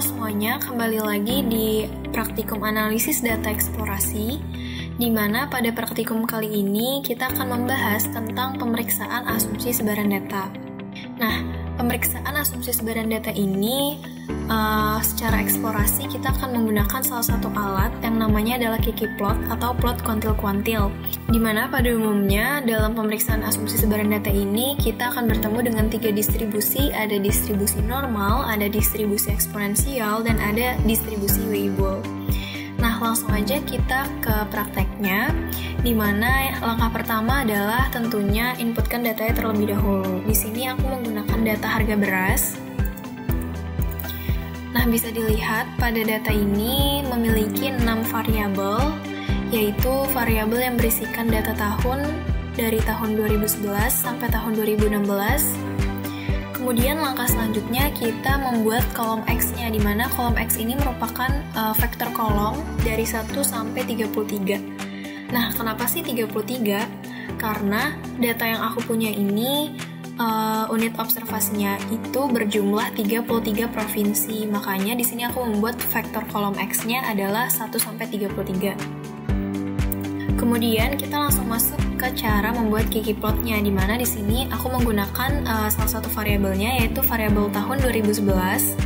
Halo semuanya, kembali lagi di praktikum analisis data eksplorasi, di mana pada praktikum kali ini kita akan membahas tentang pemeriksaan asumsi sebaran data. Nah, pemeriksaan asumsi sebaran data ini secara eksplorasi kita akan menggunakan salah satu alat yang namanya adalah kkplot atau plot kuantil-kuantil, di mana pada umumnya dalam pemeriksaan asumsi sebaran data ini kita akan bertemu dengan 3 distribusi, ada distribusi normal, ada distribusi eksponensial, dan ada distribusi Weibull. Nah, langsung aja kita ke prakteknya, di mana langkah pertama adalah tentunya inputkan datanya terlebih dahulu. Di sini aku menggunakan data harga beras. Nah, bisa dilihat pada data ini memiliki 6 variabel, yaitu variabel yang berisikan data tahun dari tahun 2011 sampai tahun 2016. Kemudian langkah selanjutnya kita membuat kolom X-nya, di mana kolom X ini merupakan vektor kolom dari 1 sampai 33. Nah, kenapa sih 33? Karena data yang aku punya ini unit observasinya itu berjumlah 33 provinsi. Makanya di sini aku membuat vektor kolom X-nya adalah 1 sampai 33. Kemudian kita langsung masuk ke cara membuat kkplotnya, di mana di sini aku menggunakan salah satu variabelnya, yaitu variabel tahun 2011.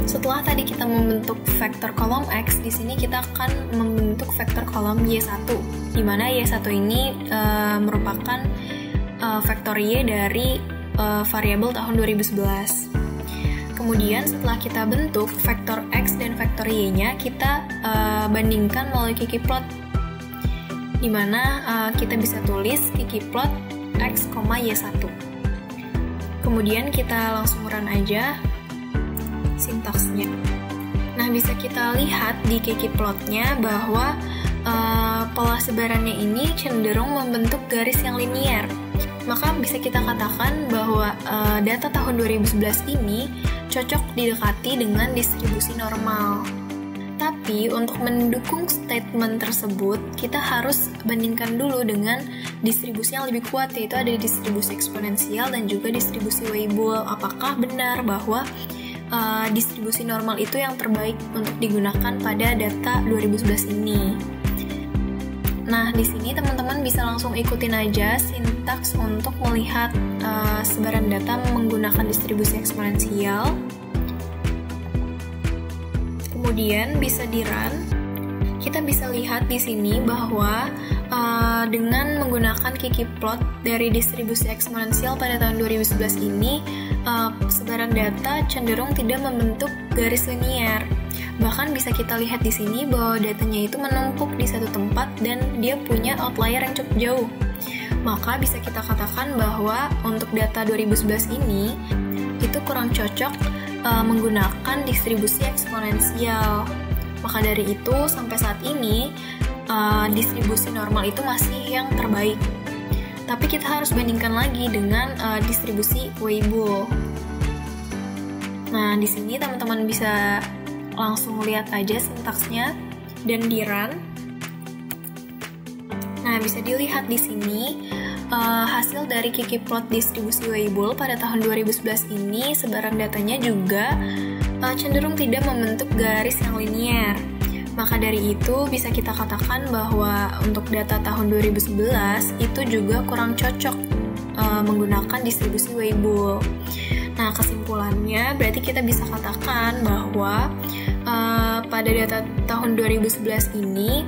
Setelah tadi kita membentuk vektor kolom X, di sini kita akan membentuk vektor kolom Y1, di mana Y1 ini merupakan vektor Y dari variabel tahun 2011. Kemudian setelah kita bentuk vektor X dan vektor Y-nya, kita bandingkan melalui kkplot, di mana kita bisa tulis kkplot X, Y1. Kemudian kita langsung run aja sintaksnya. Nah, bisa kita lihat di kkplotnya bahwa pola sebarannya ini cenderung membentuk garis yang linier. Maka bisa kita katakan bahwa data tahun 2011 ini cocok didekati dengan distribusi normal. Tapi untuk mendukung statement tersebut, kita harus bandingkan dulu dengan distribusi yang lebih kuat, yaitu ada distribusi eksponensial dan juga distribusi Weibull. Apakah benar bahwa distribusi normal itu yang terbaik untuk digunakan pada data 2011 ini? Nah, di sini teman-teman bisa langsung ikutin aja sintaks untuk melihat sebaran data menggunakan distribusi eksponensial. Kemudian bisa di-run. Kita bisa lihat di sini bahwa dengan menggunakan kkplot dari distribusi eksponensial pada tahun 2011 ini, sebaran data cenderung tidak membentuk garis linier. Bahkan bisa kita lihat di sini bahwa datanya itu menumpuk di satu tempat dan dia punya outlier yang cukup jauh. Maka bisa kita katakan bahwa untuk data 2011 ini itu kurang cocok menggunakan distribusi eksponensial. Maka dari itu sampai saat ini distribusi normal itu masih yang terbaik. Tapi kita harus bandingkan lagi dengan distribusi Weibull. Nah, di sini teman-teman bisa langsung lihat aja sintaksnya dan di-run. Nah, bisa dilihat di sini hasil dari kkplot distribusi Weibull pada tahun 2011 ini, sebaran datanya juga cenderung tidak membentuk garis yang linier. Maka dari itu bisa kita katakan bahwa untuk data tahun 2011 itu juga kurang cocok menggunakan distribusi Weibull. Nah, kesimpulannya berarti kita bisa katakan bahwa pada data tahun 2011 ini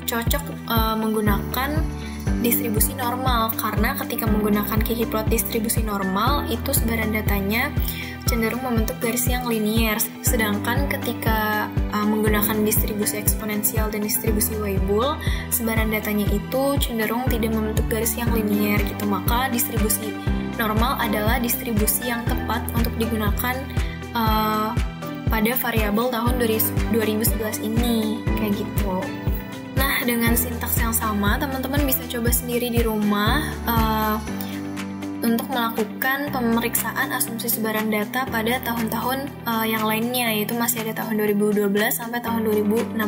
cocok menggunakan distribusi normal, karena ketika menggunakan kkplot distribusi normal itu sebaran datanya cenderung membentuk garis yang linier, sedangkan ketika menggunakan distribusi eksponensial dan distribusi Weibull, sebaran datanya itu cenderung tidak membentuk garis yang linier gitu. Maka distribusi normal adalah distribusi yang tepat untuk digunakan pada variabel tahun 2011 ini, kayak gitu. Nah, dengan sintaks yang sama, teman-teman bisa coba sendiri di rumah untuk melakukan pemeriksaan asumsi sebaran data pada tahun-tahun yang lainnya, yaitu masih ada tahun 2012 sampai tahun 2016.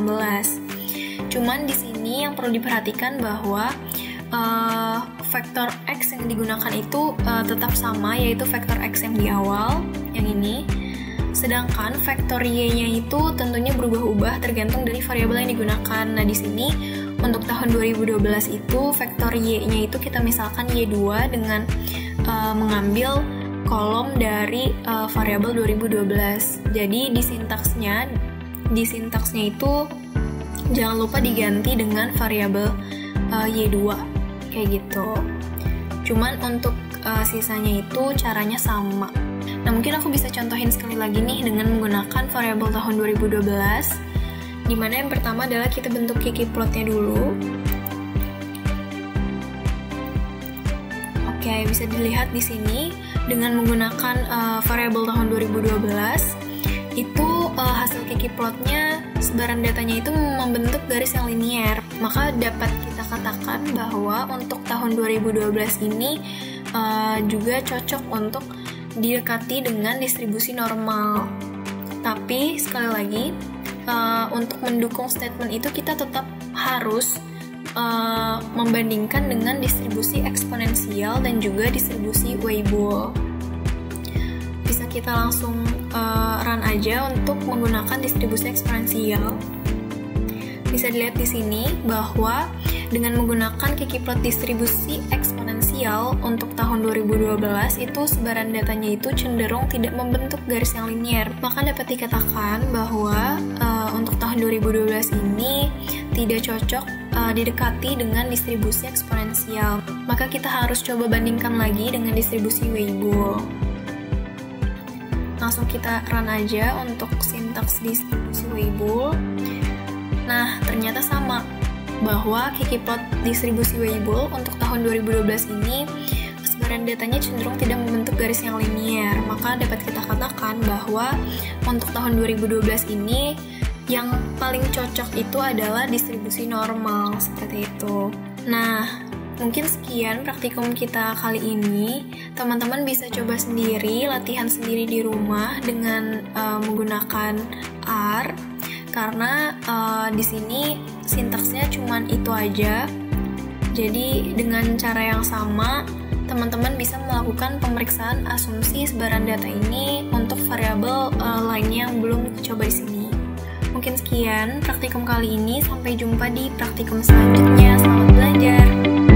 Cuman di sini yang perlu diperhatikan bahwa vektor X yang digunakan itu tetap sama, yaitu vektor X yang di awal, yang ini. Sedangkan vektor y-nya itu tentunya berubah-ubah tergantung dari variabel yang digunakan. Nah, di sini untuk tahun 2012 itu vektor y-nya itu kita misalkan y2 dengan mengambil kolom dari variabel 2012. Jadi di sintaksnya itu jangan lupa diganti dengan variabel y2 kayak gitu. Cuman untuk sisanya itu caranya sama. Nah, mungkin aku bisa contohin sekali lagi nih dengan menggunakan variabel tahun 2012, dimana yang pertama adalah kita bentuk Kiki plotnya dulu. Oke, bisa dilihat di sini dengan menggunakan variabel tahun 2012 itu hasil Kiki plotnya, sebaran datanya itu membentuk garis yang linier. Maka dapat kita katakan bahwa untuk tahun 2012 ini juga cocok untuk didekati dengan distribusi normal. Tapi sekali lagi untuk mendukung statement itu kita tetap harus membandingkan dengan distribusi eksponensial dan juga distribusi Weibull. Bisa kita langsung run aja untuk menggunakan distribusi eksponensial. Bisa dilihat di sini bahwa dengan menggunakan Kiki plot distribusi eksponensial untuk tahun 2012 itu sebaran datanya itu cenderung tidak membentuk garis yang linier. Maka dapat dikatakan bahwa untuk tahun 2012 ini tidak cocok didekati dengan distribusi eksponensial. Maka kita harus coba bandingkan lagi dengan distribusi Weibull. Langsung kita run aja untuk sintaks distribusi Weibull. Nah, ternyata sama, bahwa Kiki plot distribusi Weibull untuk tahun 2012 ini sebaran datanya cenderung tidak membentuk garis yang linier. Maka dapat kita katakan bahwa untuk tahun 2012 ini yang paling cocok itu adalah distribusi normal, seperti itu. Nah, mungkin sekian praktikum kita kali ini. Teman-teman bisa coba sendiri, latihan sendiri di rumah dengan menggunakan R. Karena di sini sintaksnya cuman itu aja. Jadi dengan cara yang sama, teman-teman bisa melakukan pemeriksaan asumsi sebaran data ini untuk variabel lainnya yang belum coba di sini. Mungkin sekian praktikum kali ini, sampai jumpa di praktikum selanjutnya. Selamat belajar!